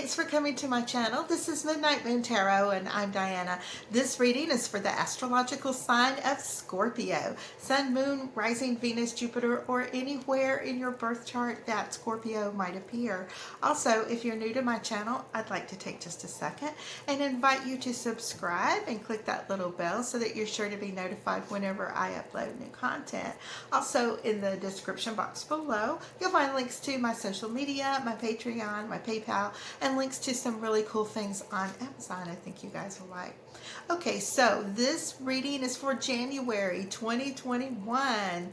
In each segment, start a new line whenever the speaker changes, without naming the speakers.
Thanks for coming to my channel. This is Midnight Moon Tarot and I'm Diana. This reading is for the astrological sign of Scorpio. Sun, Moon, Rising, Venus, Jupiter, or anywhere in your birth chart that Scorpio might appear. Also, if you're new to my channel, I'd like to take just a second and invite you to subscribe and click that little bell so that you're sure to be notified whenever I upload new content. Also, in the description box below, you'll find links to my social media, my Patreon, my PayPal, and links to some really cool things on Amazon I think you guys will like. Okay, so this reading is for January 2021.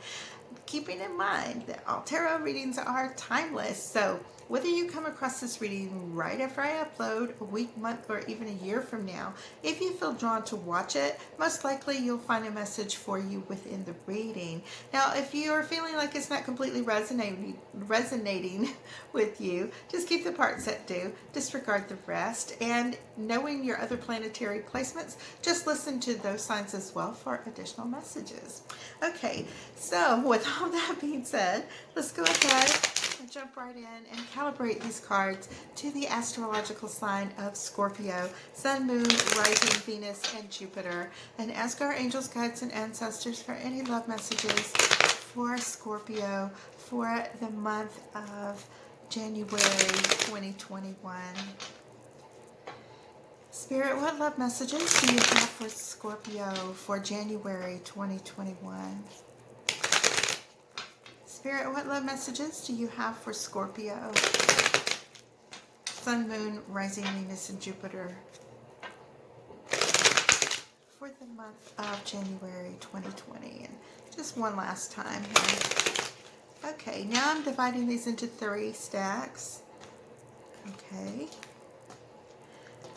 Keeping in mind that all tarot readings are timeless, so whether you come across this reading right after I upload, a week, month, or even a year from now, if you feel drawn to watch it, most likely you'll find a message for you within the reading. Now, if you're feeling like it's not completely resonating with you, just keep the parts that do, disregard the rest, and knowing your other planetary placements, just listen to those signs as well for additional messages. Okay, so with all that being said, let's go ahead and jump right in and calibrate these cards to the astrological sign of Scorpio, Sun, Moon, Rising, Venus, and Jupiter, and ask our angels, guides, and ancestors for any love messages for Scorpio for the month of January 2021. Spirit, what love messages do you have for Scorpio for January 2021? Spirit, what love messages do you have for Scorpio? Sun, Moon, Rising, Venus, and Jupiter for the month of January 2020. And just one last time here. Okay, now I'm dividing these into 3 stacks. Okay.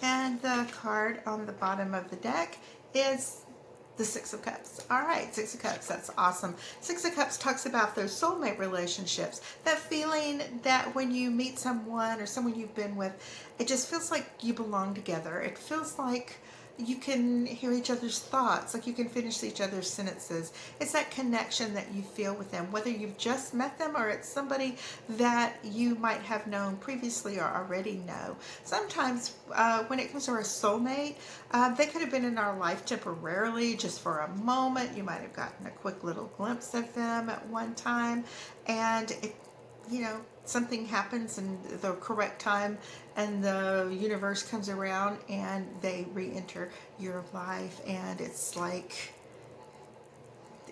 And the card on the bottom of the deck is the Six of Cups. All right, Six of Cups, that's awesome. Six of Cups talks about those soulmate relationships, that feeling that when you meet someone or someone you've been with, it just feels like you belong together. It feels like you can hear each other's thoughts, like you can finish each other's sentences. It's that connection that you feel with them, whether you've just met them or it's somebody that you might have known previously or already know. Sometimes when it comes to our soulmate, they could have been in our life temporarily, just for a moment. You might have gotten a quick little glimpse of them at one time, and it, you know, something happens in the correct time and the universe comes around and they re-enter your life, and it's like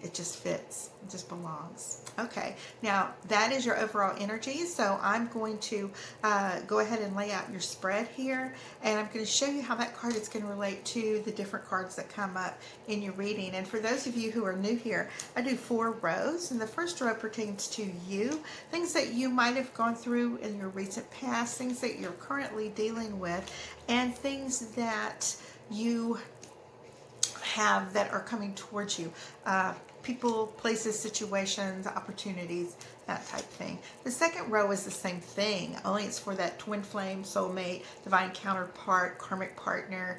it just fits, it just belongs. Okay, now that is your overall energy, so I'm going to go ahead and lay out your spread here, and I'm going to show you how that card is going to relate to the different cards that come up in your reading. And for those of you who are new here, I do 4 rows, and the first row pertains to you, things that you might have gone through in your recent past, things that you're currently dealing with, and things that you have that are coming towards you. People, places, situations, opportunities, that type thing. The second row is the same thing, only it's for that twin flame, soulmate, divine counterpart, karmic partner,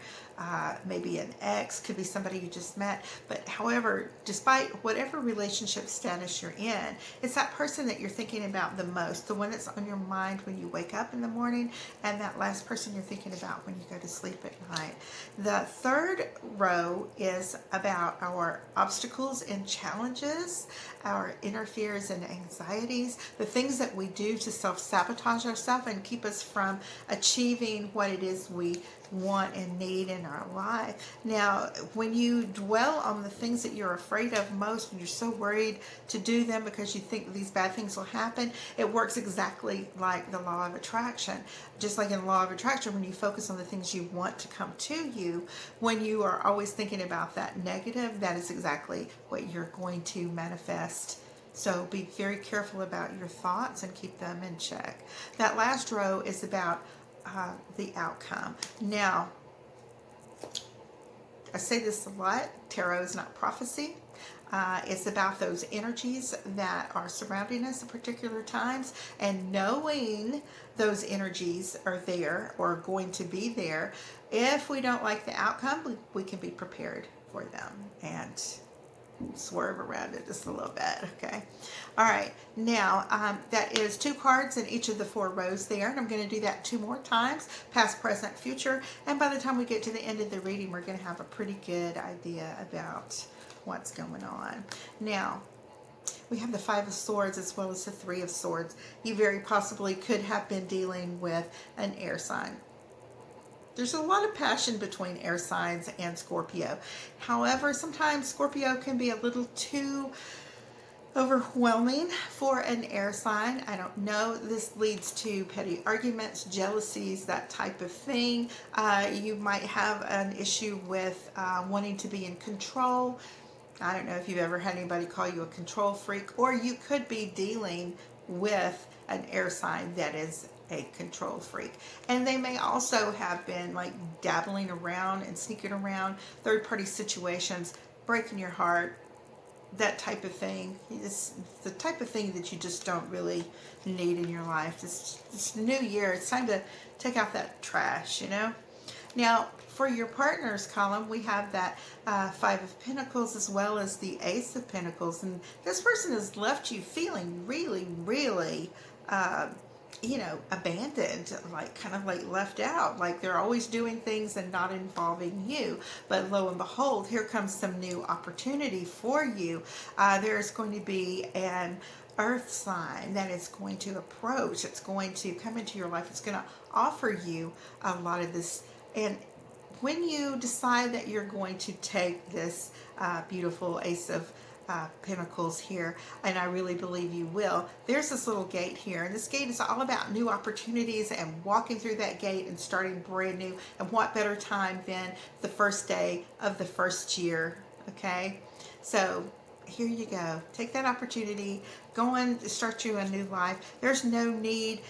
maybe an ex, could be somebody you just met. But however, despite whatever relationship status you're in, it's that person that you're thinking about the most, the one that's on your mind when you wake up in the morning, and that last person you're thinking about when you go to sleep at night. The third row is about our obstacles and challenges, our inner fears and anxieties, the things that we do to self-sabotage ourselves and keep us from achieving what it is we want and need in our life. Now, when you dwell on the things that you're afraid of most, and you're so worried to do them because you think these bad things will happen, it works exactly like the law of attraction. Just like in the law of attraction, when you focus on the things you want to come to you, when you are always thinking about that negative, that is exactly what you're going to manifest. So be very careful about your thoughts and keep them in check. That last row is about the outcome. Now, I say this a lot, tarot is not prophecy. It's about those energies that are surrounding us at particular times, and knowing those energies are there or going to be there. If we don't like the outcome, we can be prepared for them and swerve around it just a little bit, okay? All right, now that is 2 cards in each of the 4 rows there, and I'm going to do that 2 more times, past, present, future, and by the time we get to the end of the reading, we're going to have a pretty good idea about what's going on. Now, we have the 5 of Swords as well as the 3 of Swords. You very possibly could have been dealing with an air sign. There's a lot of passion between air signs and Scorpio. However, sometimes Scorpio can be a little too overwhelming for an air sign. I don't know. This leads to petty arguments, jealousies, that type of thing. You might have an issue with wanting to be in control. I don't know if you've ever had anybody call you a control freak, or you could be dealing with an air sign that is a control freak. And they may also have been like dabbling around and sneaking around third-party situations, breaking your heart, that type of thing. It's the type of thing that you just don't really need in your life. This new year, it's time to take out that trash, you know? Now, for your partners column, we have that 5 of Pentacles as well as the Ace of Pentacles. And this person has left you feeling really, really, you know, abandoned, like kind of like left out, like they're always doing things and not involving you. But lo and behold, here comes some new opportunity for you. There's going to be an earth sign that is going to approach. It's going to come into your life. It's going to offer you a lot of this. And when you decide that you're going to take this beautiful Ace of Pentacles here, and I really believe you will, there's this little gate here, and this gate is all about new opportunities and walking through that gate and starting brand new. And what better time than the first day of the first year, okay? So here you go. Take that opportunity. Go and start you a new life. There's no need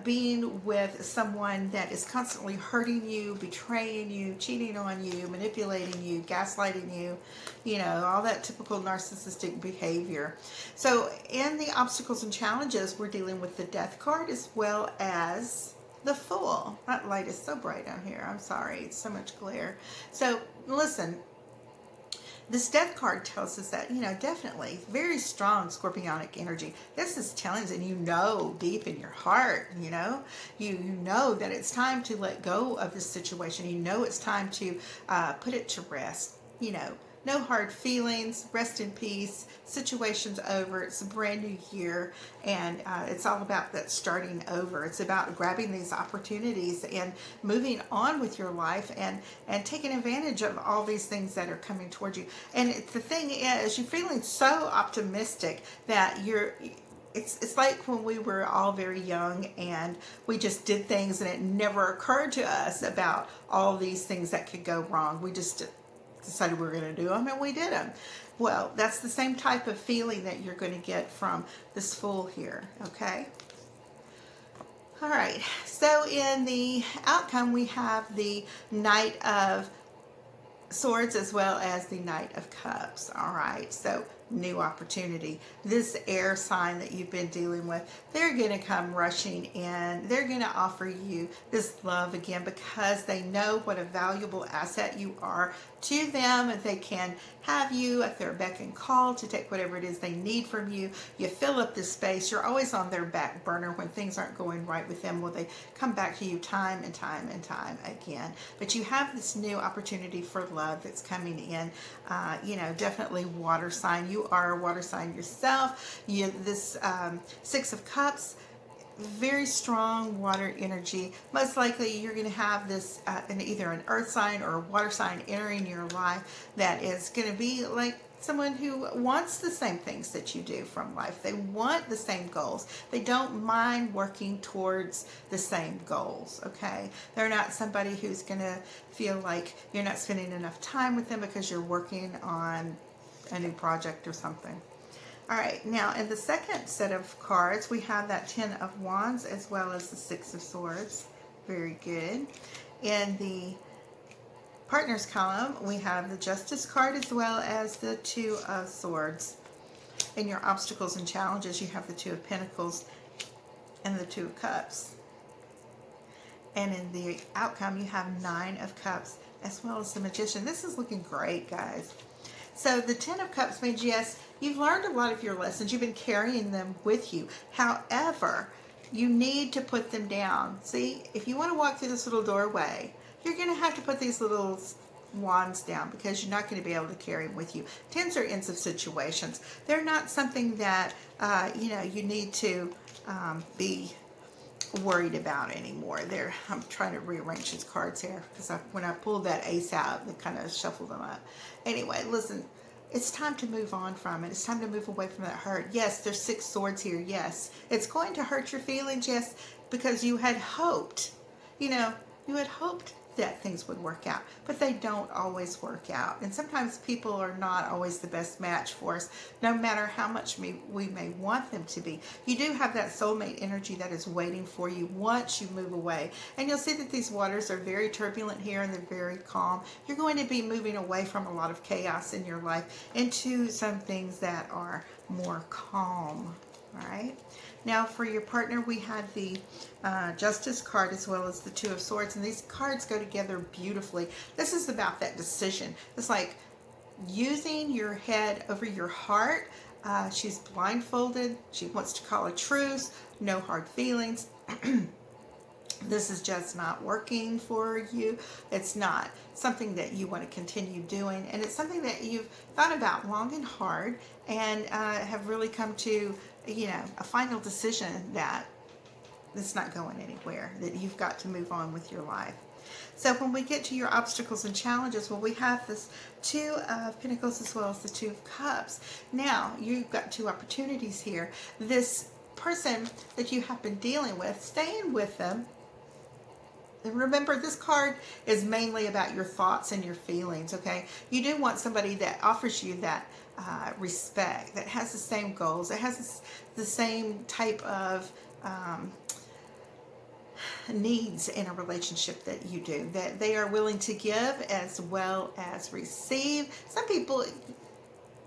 being with someone that is constantly hurting you, betraying you, cheating on you, manipulating you, gaslighting you, you know, all that typical narcissistic behavior. So in the obstacles and challenges, we're dealing with the Death card as well as the Fool. That light is so bright down here. I'm sorry. It's so much glare. So listen. This Death card tells us that, you know, definitely very strong scorpionic energy. This is telling us, and you know deep in your heart, you know that it's time to let go of this situation. You know it's time to put it to rest. You know, no hard feelings, rest in peace, situation's over, it's a brand new year, and it's all about that starting over. It's about grabbing these opportunities and moving on with your life and taking advantage of all these things that are coming towards you. And the thing is, you're feeling so optimistic that it's like when we were all very young and we just did things and it never occurred to us about all these things that could go wrong. We just decided we were going to do them and we did them. Well, that's the same type of feeling that you're going to get from this Fool here, okay? All right, so in the outcome, we have the Knight of Swords as well as the Knight of Cups. All right, so new opportunity. This air sign that you've been dealing with, they're going to come rushing in. They're going to offer you this love again because they know what a valuable asset you are to them. They can have you at their beck and call to take whatever it is they need from you. You fill up this space. You're always on their back burner when things aren't going right with them. Well, they come back to you time and time and time again. But you have this new opportunity for love that's coming in. You know, definitely water sign. You are a water sign yourself. This 6 of Cups, very strong water energy. Most likely you're going to have this either an earth sign or a water sign entering your life that is going to be like someone who wants the same things that you do from life. They want the same goals. They don't mind working towards the same goals, okay? They're not somebody who's going to feel like you're not spending enough time with them because you're working on a new project or something. All right, now in the second set of cards, we have that 10 of Wands as well as the 6 of Swords. Very good. In the Partners column, we have the Justice card as well as the 2 of Swords. In your obstacles and challenges, you have the 2 of Pentacles and the 2 of Cups. And in the outcome, you have 9 of Cups as well as the Magician. This is looking great, guys. So the Ten of Cups means, yes, you've learned a lot of your lessons. You've been carrying them with you. However, you need to put them down. See, if you want to walk through this little doorway, you're going to have to put these little wands down, because you're not going to be able to carry them with you. Tens are ends of situations. They're not something that, you need to be worried about anymore. I'm trying to rearrange these cards here, because when I pulled that ace out, they kind of shuffled them up. Anyway, listen, it's time to move on from it. It's time to move away from that hurt. Yes, there's 6 swords here. Yes, it's going to hurt your feelings. Yes, because you had hoped, you had hoped that things would work out, but they don't always work out. And sometimes people are not always the best match for us, no matter how much we may want them to be. You do have that soulmate energy that is waiting for you once you move away. And you'll see that these waters are very turbulent here, and they're very calm. You're going to be moving away from a lot of chaos in your life into some things that are more calm. All right. Now for your partner, we had the Justice card as well as the Two of Swords, and these cards go together beautifully. This is about that decision. It's like using your head over your heart. She's blindfolded. She wants to call a truce. No hard feelings. This is just not working for you. It's not something that you want to continue doing, and it's something that you've thought about long and hard, and have really come to a final decision that it's not going anywhere, that you've got to move on with your life. So when we get to your obstacles and challenges, well, we have this Two of Pentacles as well as the Two of Cups. Now, you've got 2 opportunities here. This person that you have been dealing with, staying with them. And remember, this card is mainly about your thoughts and your feelings, okay? You do want somebody that offers you that respect, that has the same goals, that has the same type of needs in a relationship that you do, that they are willing to give as well as receive. Some people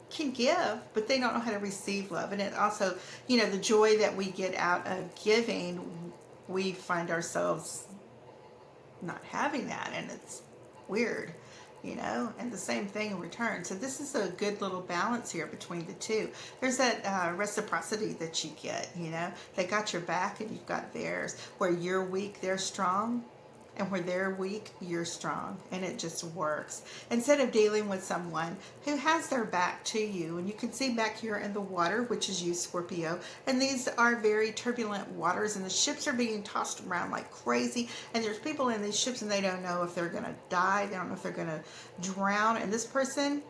can give, but they don't know how to receive love. And it also, the joy that we get out of giving, we find ourselves not having that, and it's weird, and the same thing in return. So this is a good little balance here between the two. There's that reciprocity that you get, they got your back and you've got theirs. Where you're weak, they're strong, and where they're weak, you're strong, and it just works. Instead of dealing with someone who has their back to you, and you can see back here in the water, which is you, Scorpio, and these are very turbulent waters, and the ships are being tossed around like crazy, and there's people in these ships, and they don't know if they're going to die, they don't know if they're going to drown, and this person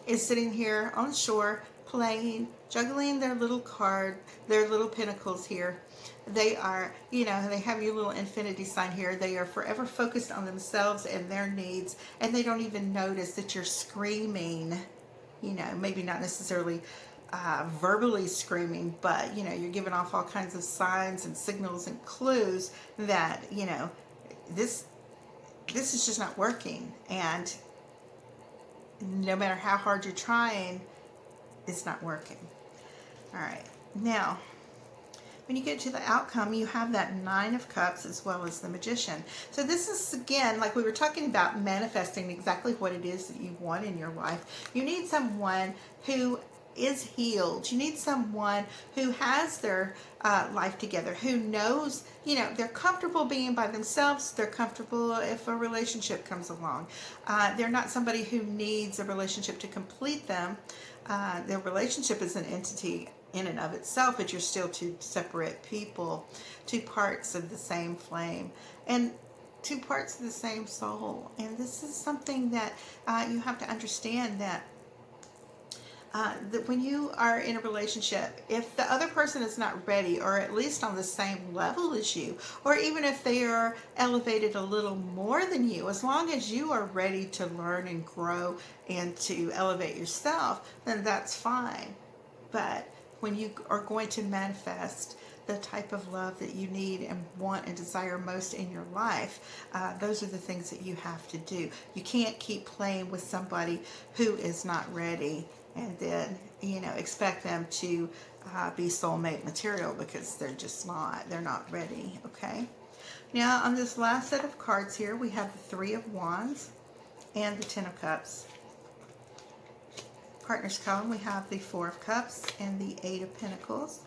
is sitting here on shore playing, juggling their little card, their little pentacles here. They are, they have your little infinity sign here. They are forever focused on themselves and their needs, and they don't even notice that you're screaming, maybe not necessarily verbally screaming, but, you're giving off all kinds of signs and signals and clues that, this is just not working. And no matter how hard you're trying, it's not working. All right. Now, when you get to the outcome, you have that Nine of Cups as well as the Magician. So this is, again, like we were talking about, manifesting exactly what it is that you want in your life. You need someone who is healed. You need someone who has their life together, who knows, they're comfortable being by themselves. They're comfortable if a relationship comes along. They're not somebody who needs a relationship to complete them. Their relationship is an entity in and of itself, but you're still 2 separate people, 2 parts of the same flame, and 2 parts of the same soul. And this is something that you have to understand, that when you are in a relationship, if the other person is not ready, or at least on the same level as you, or even if they are elevated a little more than you, as long as you are ready to learn and grow and to elevate yourself, then that's fine. But when you are going to manifest the type of love that you need and want and desire most in your life, those are the things that you have to do. You can't keep playing with somebody who is not ready and then, expect them to be soulmate material, because they're just not. They're not ready, okay? Now, on this last set of cards here, we have the Three of Wands and the Ten of Cups. partner's column, we have the Four of Cups and the Eight of Pentacles.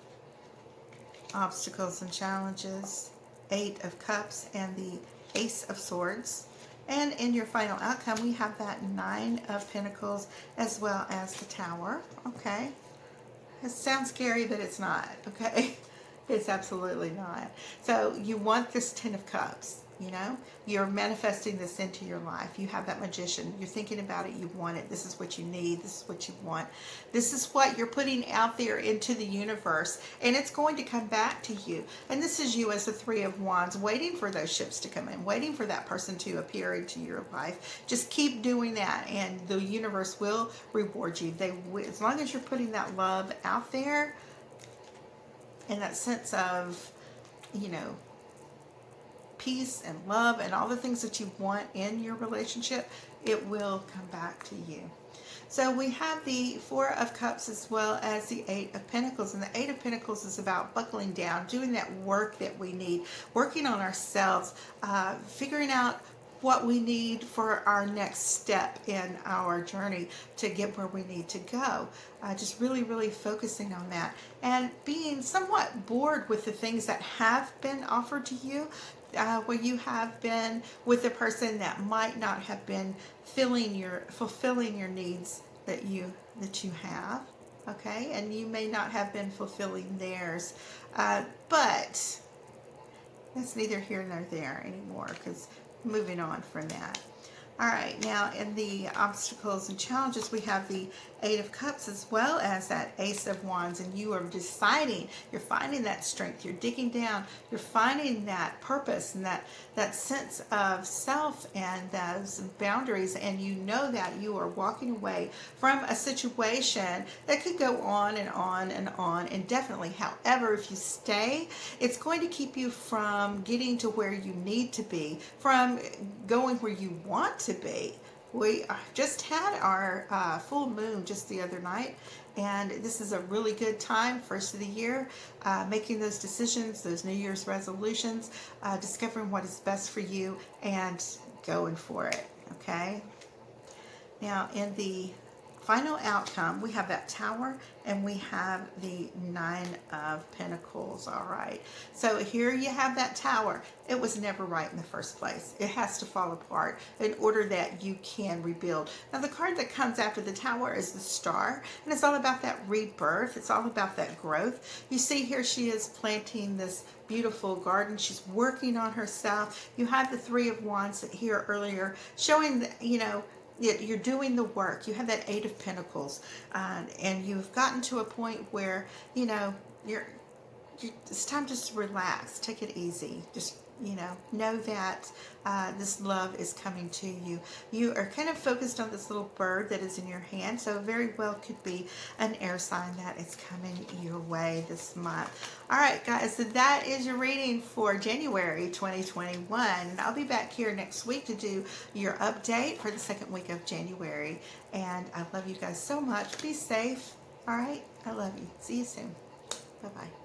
Obstacles and challenges, Eight of Cups and the Ace of Swords. And in your final outcome, we have that Nine of Pentacles as well as the Tower. Okay. It sounds scary, but it's not. Okay. It's absolutely not. So you want this Ten of Cups. You know, you're manifesting this into your life. You have that Magician. You're thinking about it. You want it. This is what you need. This is what you want. This is what you're putting out there into the universe. And it's going to come back to you. And this is you as the Three of Wands, waiting for those ships to come in, waiting for that person to appear into your life. Just keep doing that, and the universe will reward you. As long as you're putting that love out there and that sense of, you know, peace and love and all the things that you want in your relationship, it will come back to you. So we have the Four of Cups as well as the Eight of Pentacles. And the Eight of Pentacles is about buckling down, doing that work that we need, working on ourselves, figuring out what we need for our next step in our journey to get where we need to go. Just really, really focusing on that and being somewhat bored with the things that have been offered to you. Where you have been with a person that might not have been fulfilling your needs that you have, okay, and you may not have been fulfilling theirs, but that's neither here nor there anymore, because moving on from that. All right, now in the obstacles and challenges, we have the Eight of Cups as well as that Ace of Wands, and you are deciding, you're finding that strength, you're digging down, you're finding that purpose and that sense of self and those boundaries, and you know that you are walking away from a situation that could go on and on and on indefinitely. However, if you stay, it's going to keep you from getting to where you need to be, from going where you want to be. We just had our full moon just the other night, and this is a really good time, first of the year, making those decisions, those New Year's resolutions, discovering what is best for you and going for it, okay? Now, in the final outcome, we have that Tower and we have the Nine of Pentacles. All right, so here you have that Tower. It was never right in the first place. It has to fall apart in order that you can rebuild. Now, the card that comes after the Tower is the Star, and it's all about that rebirth. It's all about that growth. You see here she is planting this beautiful garden. She's working on herself. You had the Three of Wands here earlier showing that, you know, you're doing the work. You have that Eight of Pentacles, and you've gotten to a point where, you know, it's time just to relax, take it easy. Just, you know that this love is coming to you. You are kind of focused on this little bird that is in your hand, so very well could be an air sign that is coming your way this month. All right, guys, so that is your reading for January 2021. I'll be back here next week to do your update for the second week of January, and I love you guys so much. Be safe. All right, I love you. See you soon. Bye-bye.